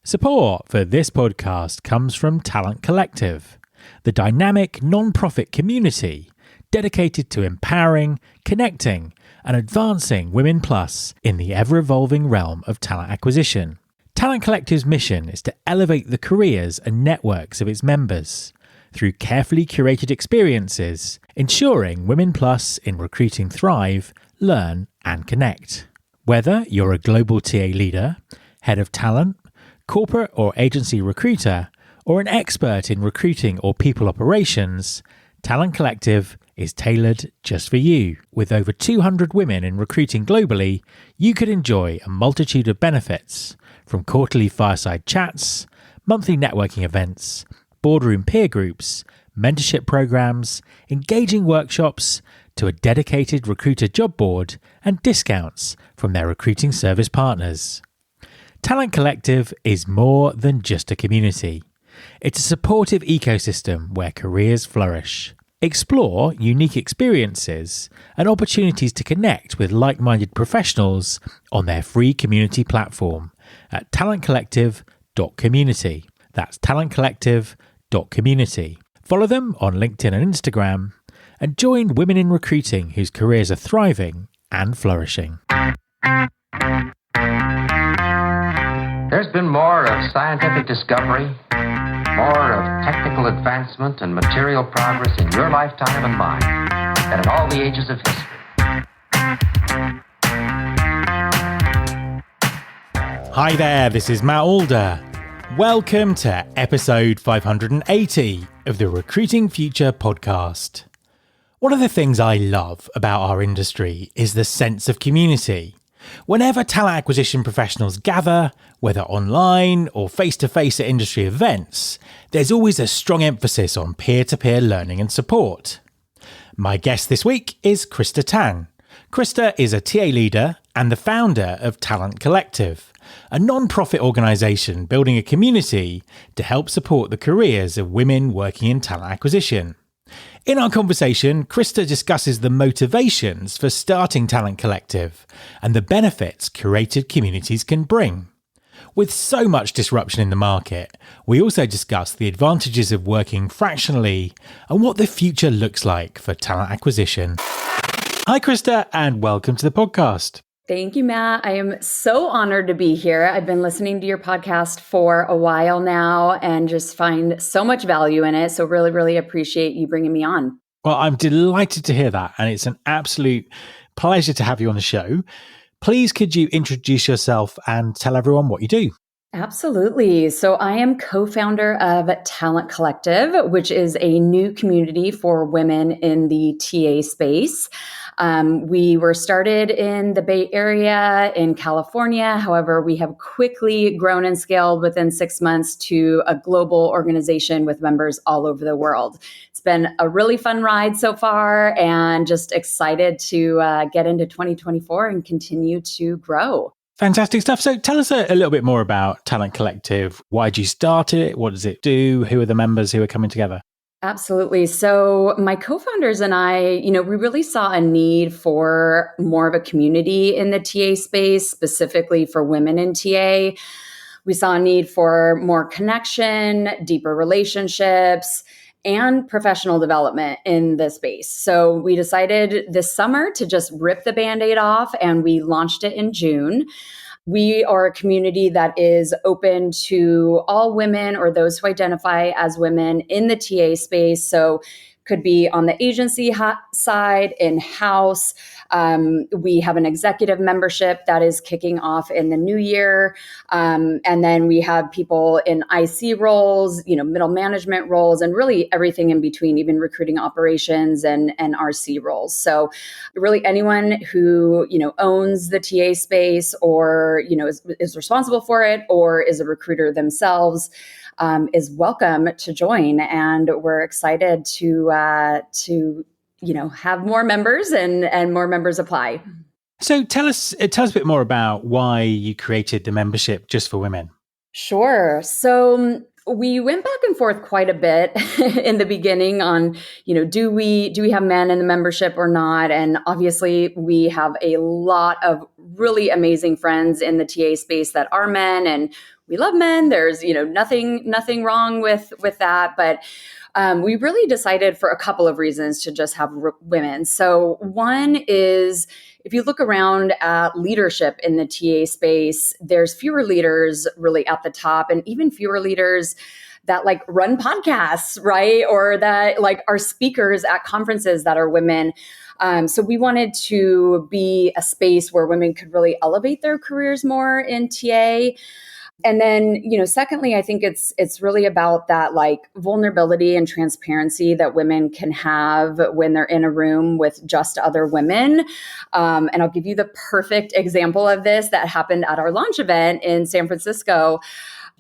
Support for this podcast comes from Talent Collective, the dynamic non-profit community dedicated to empowering, connecting, and advancing Women Plus in the ever-evolving realm of talent acquisition. Talent Collective's mission is to elevate the careers and networks of its members through carefully curated experiences, ensuring Women Plus in recruiting thrive, learn, and connect. Whether you're a global TA leader, head of talent, corporate or agency recruiter, or an expert in recruiting or people operations, Talent Collective is tailored just for you. With over 200 women in recruiting globally, you could enjoy a multitude of benefits, from quarterly fireside chats, monthly networking events, boardroom peer groups, mentorship programs, engaging workshops, to a dedicated recruiter job board and discounts from their recruiting service partners. Talent Collective is more than just a community. It's a supportive ecosystem where careers flourish. Explore unique experiences and opportunities to connect with like-minded professionals on their free community platform at talentcollective.community. That's talentcollective.community. Follow them on LinkedIn and Instagram and join women in recruiting whose careers are thriving and flourishing. There's been more of scientific discovery, more of technical advancement and material progress in your lifetime and mine than in all the ages of history. Hi there, this is Matt Alder. Welcome to episode 580 of the Recruiting Future podcast. One of the things I love about our industry is the sense of community. Whenever talent acquisition professionals gather, whether online or face-to-face at industry events, there's always a strong emphasis on peer-to-peer learning and support. My guest this week is Krista Tan. Krista is a TA leader and the founder of Talent Collective, a non-profit organisation building a community to help support the careers of women working in talent acquisition. In our conversation, Krista discusses the motivations for starting Talent Collective and the benefits curated communities can bring. With so much disruption in the market, we also discuss the advantages of working fractionally and what the future looks like for talent acquisition. Hi, Krista, and welcome to the podcast. Thank you, Matt. I am so honored to be here. I've been listening to your podcast for a while now and just find so much value in it. So really appreciate you bringing me on. Well, I'm delighted to hear that. And it's an absolute pleasure to have you on the show. Please, could you introduce yourself and tell everyone what you do? Absolutely. So I am co-founder of Talent Collective, which is a new community for women in the TA space. We were started in the Bay Area in California. However, we have quickly grown and scaled within 6 months to a global organization with members all over the world. It's been a really fun ride so far and just excited to get into 2024 and continue to grow. Fantastic stuff. So tell us a little bit more about Talent Collective. Why did you start it? What does it do? Who are the members who are coming together? Absolutely. So my co-founders and I, we really saw a need for more of a community in the TA space, specifically for women in TA. We saw a need for more connection, deeper relationships, and professional development in the space. So we decided this summer to just rip the Band-Aid off, and we launched it in June. We are a community that is open to all women or those who identify as women in the TA space. So could be on the agency side, in-house. We have an executive membership that is kicking off in the new year. And then we have people in IC roles, middle management roles, and really everything in between, even recruiting operations and RC roles. So really anyone who, owns the TA space or, is responsible for it or is a recruiter themselves, is welcome to join, and we're excited to have more members and more members apply. So tell us a bit more about why you created the membership just for women. Sure. So we went back and forth quite a bit in the beginning on, do we have men in the membership or not? And obviously we have a lot of really amazing friends in the TA space that are men, and we love men. There's, nothing wrong with that. But we really decided for a couple of reasons to just have women. So one is, if you look around at leadership in the TA space, there's fewer leaders really at the top, and even fewer leaders that like run podcasts, right? Or that like are speakers at conferences that are women. So we wanted to be a space where women could really elevate their careers more in TA. And then, secondly, I think it's really about that like vulnerability and transparency that women can have when they're in a room with just other women. And I'll give you the perfect example of this that happened at our launch event in San Francisco.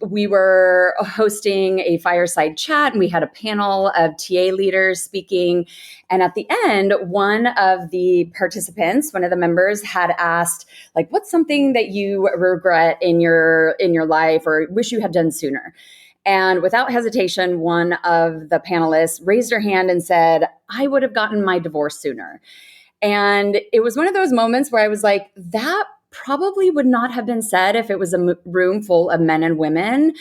We were hosting a fireside chat and we had a panel of TA leaders speaking. And at the end, one of the participants, one of the members had asked, like, what's something that you regret in your life or wish you had done sooner? And without hesitation, one of the panelists raised her hand and said, I would have gotten my divorce sooner. And it was one of those moments where I was like, that probably would not have been said if it was a room full of men and women.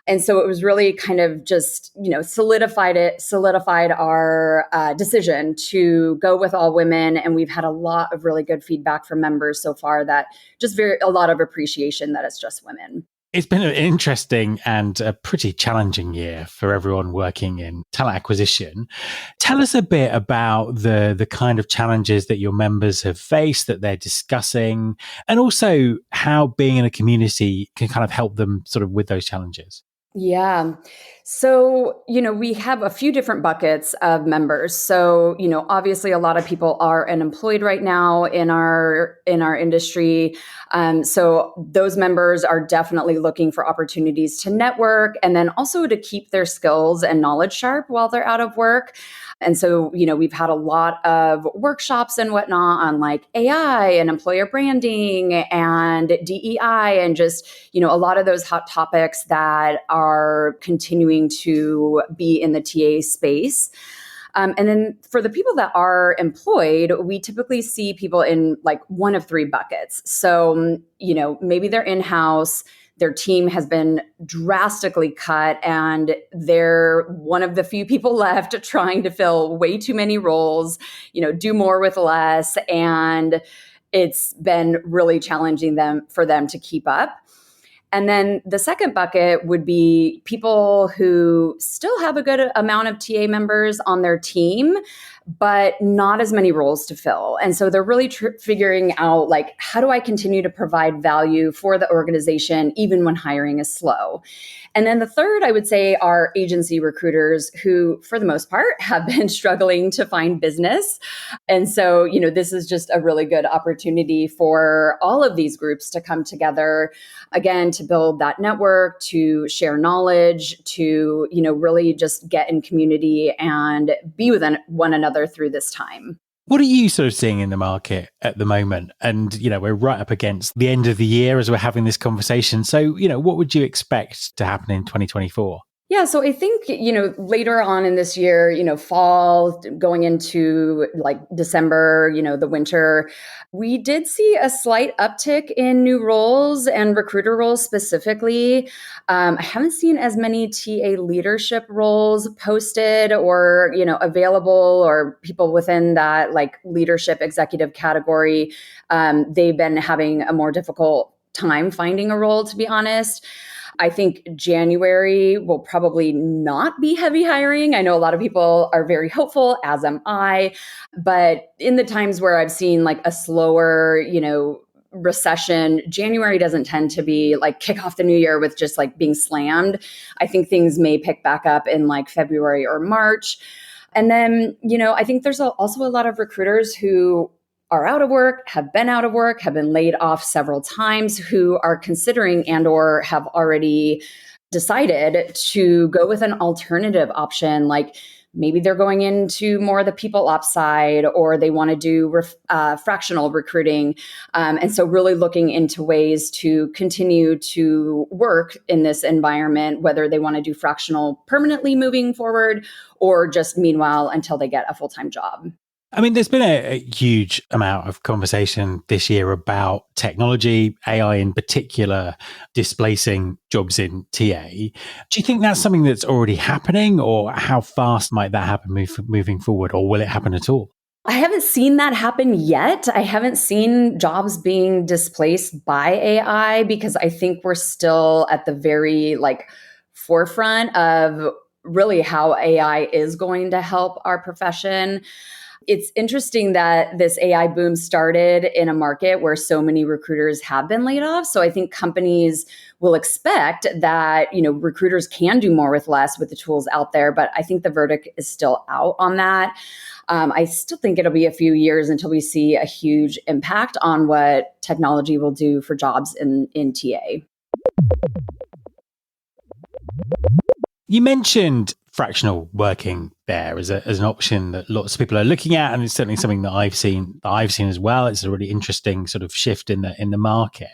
And so it was really kind of just, solidified our decision to go with all women. And we've had a lot of really good feedback from members so far, that just a lot of appreciation that it's just women. It's been an interesting and a pretty challenging year for everyone working in talent acquisition. Tell us a bit about the kind of challenges that your members have faced, that they're discussing, and also how being in a community can kind of help them sort of with those challenges. Yeah. So, we have a few different buckets of members. So, obviously a lot of people are unemployed right now in our industry. So those members are definitely looking for opportunities to network and then also to keep their skills and knowledge sharp while they're out of work. And so, we've had a lot of workshops and whatnot on like AI and employer branding and DEI and just, a lot of those hot topics that are continuing to be in the TA space. And then for the people that are employed, we typically see people in like one of three buckets. So, maybe they're in-house, their team has been drastically cut, and they're one of the few people left trying to fill way too many roles, do more with less. And it's been really challenging for them to keep up. And then the second bucket would be people who still have a good amount of TA members on their team, but not as many roles to fill. And so they're really figuring out, like, how do I continue to provide value for the organization even when hiring is slow? And then the third, I would say, are agency recruiters who, for the most part, have been struggling to find business. And so, this is just a really good opportunity for all of these groups to come together, again, to build that network, to share knowledge, to, really just get in community and be with one another through this time. What are you sort of seeing in the market at the moment? And, we're right up against the end of the year as we're having this conversation. So, what would you expect to happen in 2024? Yeah, so I think, later on in this year, fall, going into like December, the winter, we did see a slight uptick in new roles and recruiter roles specifically. I haven't seen as many TA leadership roles posted or, available, or people within that like leadership executive category. They've been having a more difficult time finding a role, to be honest. I think January will probably not be heavy hiring. I know a lot of people are very hopeful, as am I. But in the times where I've seen like a slower, recession, January doesn't tend to be like kick off the new year with just like being slammed. I think things may pick back up in like February or March. And then, I think there's also a lot of recruiters who are out of work, have been out of work, have been laid off several times, who are considering and or have already decided to go with an alternative option. Like maybe they're going into more of the people ops side, or they want to do fractional recruiting. And so really looking into ways to continue to work in this environment, whether they want to do fractional permanently moving forward, or just meanwhile until they get a full-time job. I mean, there's been a huge amount of conversation this year about technology, AI in particular, displacing jobs in TA. Do you think that's something that's already happening, or how fast might that happen moving forward, or will it happen at all? I haven't seen that happen yet. I haven't seen jobs being displaced by AI because I think we're still at the very forefront of really how AI is going to help our profession. It's interesting that this AI boom started in a market where so many recruiters have been laid off. So I think companies will expect that, recruiters can do more with less with the tools out there. But I think the verdict is still out on that. I still think it'll be a few years until we see a huge impact on what technology will do for jobs in TA. You mentioned fractional working there as an option that lots of people are looking at, and it's certainly something that I've seen as well. It's a really interesting sort of shift in the market.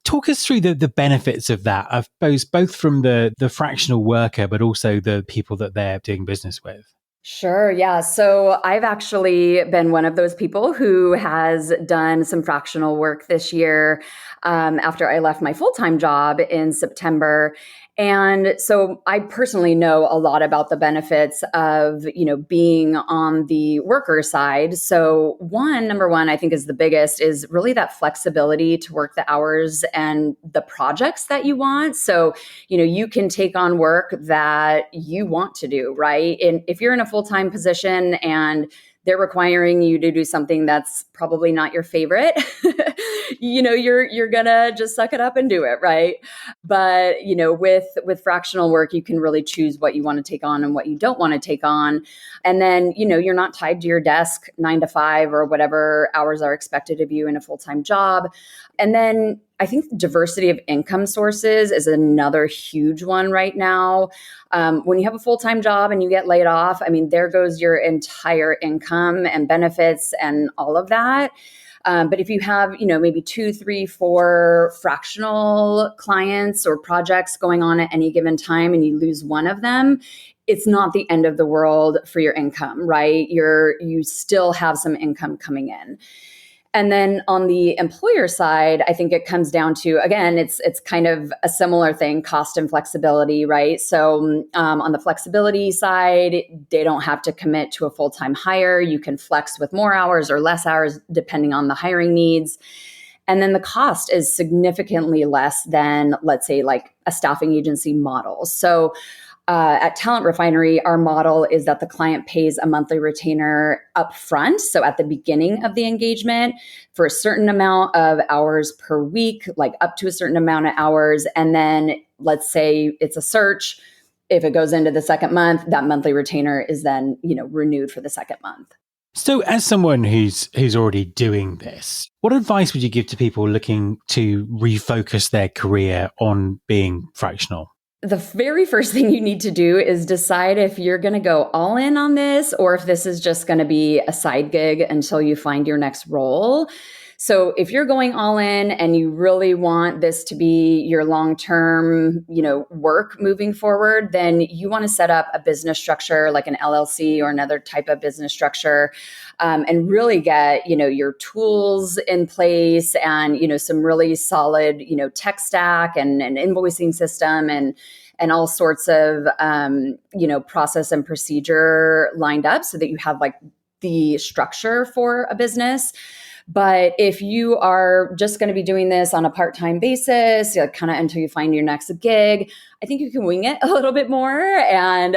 Talk us through the benefits of that, I suppose, both from the fractional worker, but also the people that they're doing business with. Sure. Yeah. So I've actually been one of those people who has done some fractional work this year after I left my full-time job in September. And so I personally know a lot about the benefits of, being on the worker side. So number one, I think is the biggest is really that flexibility to work the hours and the projects that you want. So, you can take on work that you want to do, right? And if you're in a full-time position and they're requiring you to do something that's probably not your favorite, you're gonna just suck it up and do it, right? But with fractional work, you can really choose what you want to take on and what you don't want to take on, and then you're not tied to your desk 9 to 5 or whatever hours are expected of you in a full-time job. And then I think diversity of income sources is another huge one right now. When you have a full-time job and you get laid off, I mean, there goes your entire income and benefits and all of that. But if you have, maybe 2, 3, 4 fractional clients or projects going on at any given time and you lose one of them, it's not the end of the world for your income, right? You still have some income coming in. And then on the employer side, I think it comes down to, again, it's kind of a similar thing, cost and flexibility, right? So on the flexibility side, they don't have to commit to a full-time hire. You can flex with more hours or less hours, depending on the hiring needs. And then the cost is significantly less than, let's say, like a staffing agency model. So at Talent Refinery, our model is that the client pays a monthly retainer upfront, so at the beginning of the engagement, for a certain amount of hours per week, like up to a certain amount of hours. And then let's say it's a search. If it goes into the second month, that monthly retainer is then, renewed for the second month. So as someone who's already doing this, what advice would you give to people looking to refocus their career on being fractional? The very first thing you need to do is decide if you're going to go all in on this or if this is just going to be a side gig until you find your next role. So if you're going all in and you really want this to be your long-term, work moving forward, then you want to set up a business structure like an LLC or another type of business structure, and really get, your tools in place and, some really solid, tech stack and an invoicing system and all sorts of, process and procedure lined up so that you have like the structure for a business. But if you are just going to be doing this on a part-time basis, kind of until you find your next gig, I think you can wing it a little bit more and,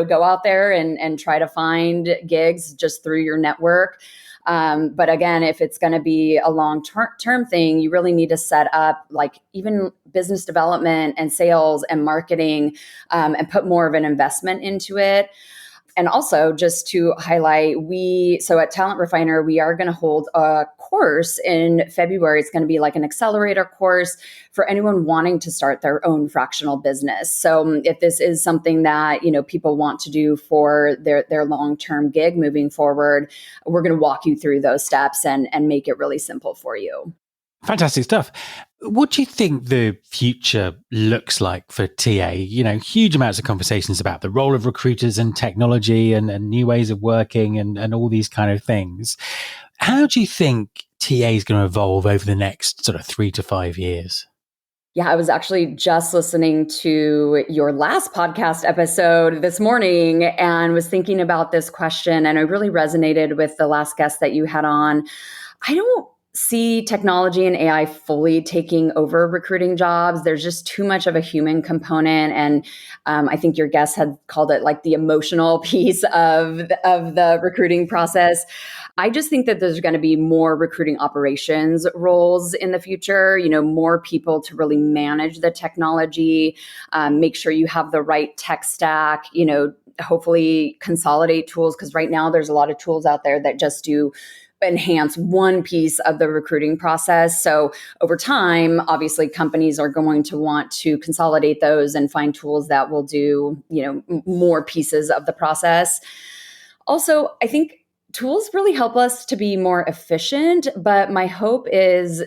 go out there and try to find gigs just through your network. But again, if it's going to be a long-term thing, you really need to set up like even business development and sales and marketing, and put more of an investment into it. And also just to highlight, so at Talent Refiner, we are going to hold a course in February. It's going to be like an accelerator course for anyone wanting to start their own fractional business. So if this is something that, people want to do for their long-term gig moving forward, we're going to walk you through those steps and make it really simple for you. Fantastic stuff. What do you think the future looks like for TA? Huge amounts of conversations about the role of recruiters and technology and new ways of working and all these kind of things. How do you think TA is going to evolve over the next sort of 3 to 5 years? Yeah, I was actually just listening to your last podcast episode this morning and was thinking about this question, and I really resonated with the last guest that you had on. I don't see technology and AI fully taking over recruiting jobs. There's just too much of a human component. And I think your guest had called it like the emotional piece of the recruiting process. I just think that there's going to be more recruiting operations roles in the future, more people to really manage the technology, make sure you have the right tech stack, hopefully consolidate tools, because right now there's a lot of tools out there that just do enhance one piece of the recruiting process. So over time, obviously companies are going to want to consolidate those and find tools that will do, more pieces of the process. Also, I think tools really help us to be more efficient, but my hope is,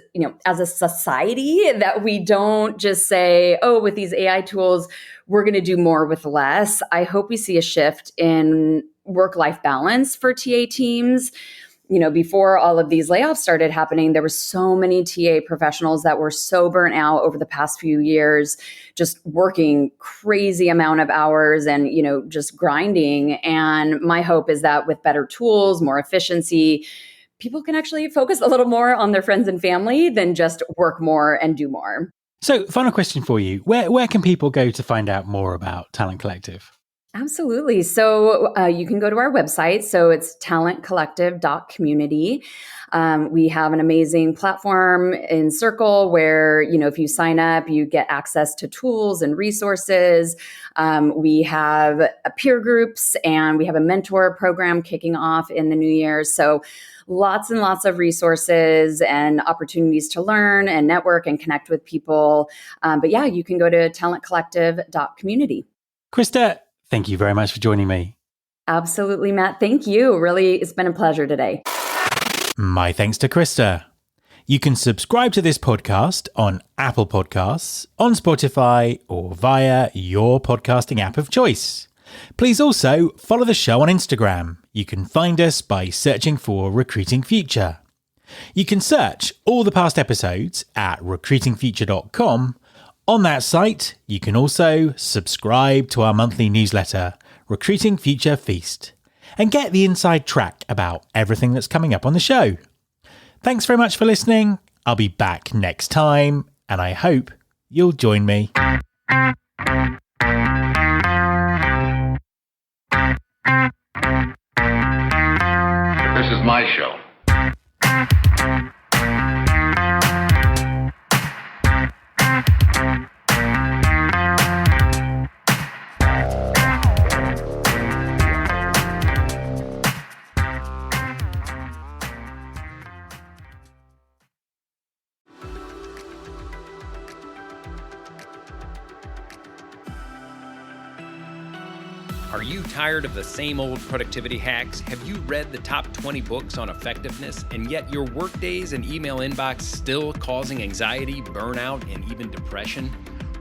as a society, that we don't just say, oh, with these AI tools, we're going to do more with less. I hope we see a shift in work-life balance for TA teams. Before all of these layoffs started happening, there were so many TA professionals that were so burnt out over the past few years, just working crazy amount of hours and, just grinding. And my hope is that with better tools, more efficiency, people can actually focus a little more on their friends and family than just work more and do more. So, final question for you. Where can people go to find out more about Talent Collective? Absolutely. So you can go to our website. So it's talentcollective.community. We have an amazing platform in Circle where, if you sign up, you get access to tools and resources. We have peer groups and we have a mentor program kicking off in the new year. So lots and lots of resources and opportunities to learn and network and connect with people. But yeah, you can go to talentcollective.community. Krista, thank you very much for joining me. Absolutely, Matt. Thank you. Really, it's been a pleasure today. My thanks to Krista. You can subscribe to this podcast on Apple Podcasts, on Spotify, or via your podcasting app of choice. Please also follow the show on Instagram. You can find us by searching for Recruiting Future. You can search all the past episodes at recruitingfuture.com. On that site, you can also subscribe to our monthly newsletter, Recruiting Future Feast, and get the inside track about everything that's coming up on the show. Thanks very much for listening. I'll be back next time, and I hope you'll join me. This is my show. Are you tired of the same old productivity hacks? Have you read the top 20 books on effectiveness, and yet your workdays and email inbox still causing anxiety, burnout, and even depression?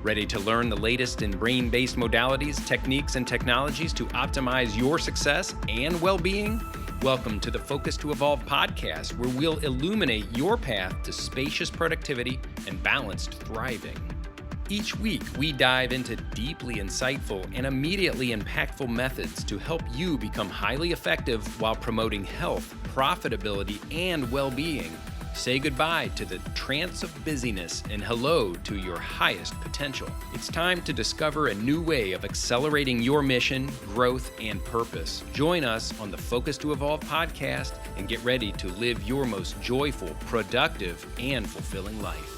Ready to learn the latest in brain-based modalities, techniques, and technologies to optimize your success and well-being? Welcome to the Focus to Evolve podcast, where we'll illuminate your path to spacious productivity and balanced thriving. Each week, we dive into deeply insightful and immediately impactful methods to help you become highly effective while promoting health, profitability, and well-being. Say goodbye to the trance of busyness and hello to your highest potential. It's time to discover a new way of accelerating your mission, growth, and purpose. Join us on the Focus to Evolve podcast and get ready to live your most joyful, productive, and fulfilling life.